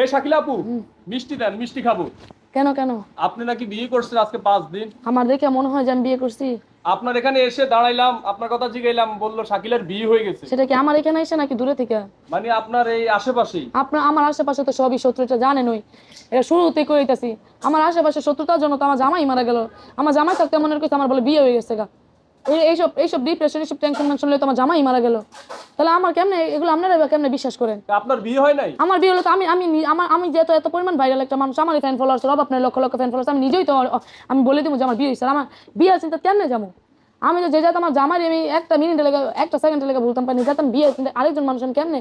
এই শাকিলা আপু, মিষ্টি দেন, মিষ্টি খাবো। কেন কেন? আপনি নাকি বিয়ে করছেন আজকে 5 দিন। আমার দেখে মনে হয় যে আমি বিয়ে করছি। আপনার এখানে এসে দাঁড়াইলাম, আপনার কথা জিগাইলাম, বললো শাকিলার বিয়ে হয়ে গেছে। সেটা কি আমার এখানে এসে নাকি দূরে থেকে? মানে আপনার এই আশেপাশেই। আপনার আমার আশেপাশে তো সবই শত্রু, এটা জানেনই। এটা শুরুতেই কইতাছি, আমার আশেপাশে শত্রুতার জন্য তো আমার জামাই মারা গেল। আমার জামাই থাকতে মনে করছে আমার বলে বিয়ে হয়ে গেছে গা। এইসব এইসব ডিপ্রেশন, এইসব টেনশন টেনশন হলে তো আমার জামাই মারা গেল। তাহলে আমার কেমনে এগুলো আপনারা কেমনে বিশ্বাস করেন? আপনার বিয়ে হয় নাই? আমার বিয়ে হলো তো আমি যেহেতু এত পরিমাণ ভাইরাল একটা মানুষ, আমার ফ্যান ফলোয়ার্স সব, আপনার লক্ষ লক্ষ ফ্যান ফলোয়ার্স, আমি নিজেই তো আমি বলে দিব যে আমার বিয়ে হয়েছে। আমার বিয়ে চিন্তা কেমনে যাবো? আমি যে যাতে আমার জামাই আমি একটা মিনিটে লেগে, একটা সেকেন্ডে লেগে বলতাম পারি যাতে আমি বিয়ে চিন্তা আরেকজন মানুষ আমি কেমনে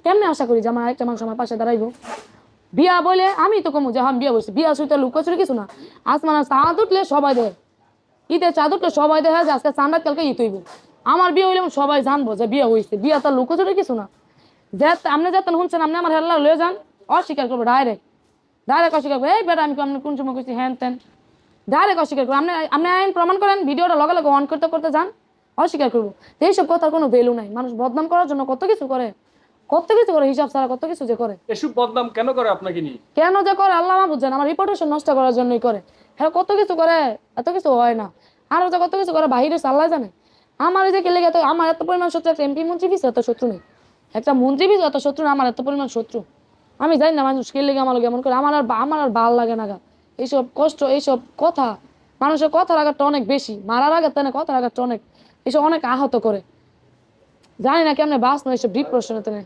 কেমনে আশা করি যে আমার আরেকটা মানুষ আমার পাশে দাঁড়াইবো? বিয়া বলে আমি তো কমু যে আমি বিয়ে বলছি, বিয়া শুরুতে লুকোচুরি কিছু না। আসমান চাঁদ উঠলে সবাই দেয়, ঈদের চাঁদ উঠলে সবাই দেখা যায় আজকে চাঁদ কালকে ঈদ হইব। আমার বিয়ে হইলে সবাই জানবো যে বিয়ে হয়েছে। বিয়া তো লুকোচুরি কিছু না। আপনি যাতেন শুনছেন, আপনি আমার হেল্লা লয়ে যান, অস্বীকার করবো ডাইরেক্ট। ডাইরেক্ট অস্বীকার করবো, এই বেটা আমি আপনি কোন সময় করছি হ্যান তেন, ডাইরেক্ট অস্বীকার করবো। আপনি আপনি আইন প্রমাণ করেন, ভিডিওটা লগে লগে অন করতে করতে যান, অস্বীকার করবো। এইসব কথার কোনো ভ্যালু নাই। মানুষ বদনাম করার জন্য কত কিছু করে, কত কিছু করে, হিসাব ছাড়া কত কিছু যে করে। এসব বদনাম কেন করে আপনাকে নিয়ে? কেন যে করে আল্লাহ বুঝছেন, আমার রিপুটেশন নষ্ট করার জন্যই করে। হ্যাঁ কত কিছু করে, এত কিছু হয় না। আরো যে কত কিছু করে বাহিরে আল্লাহ জানে। আমার এই যে কেলে এত, আমার এত পরিমাণ শত্রু, একটা এমপি মন্ত্রী পিছু এত শত্রু নেই। একটা মন্ত্রী পিছু এত শত্রু না, আমার এত পরিমাণ শত্রু। আমি জানি না মানুষ কে লেগে আমার এমন করে। আমার আর ভাল লাগে না গা এইসব কষ্ট, এইসব কথা। মানুষের কথার আঘাতটা অনেক বেশি, মারার আঘাত না, কথার আঘাতটা অনেক, এইসব অনেক আহত করে। জানি না কেমনে বাস নয় এইসব ডিপ্রেশনে।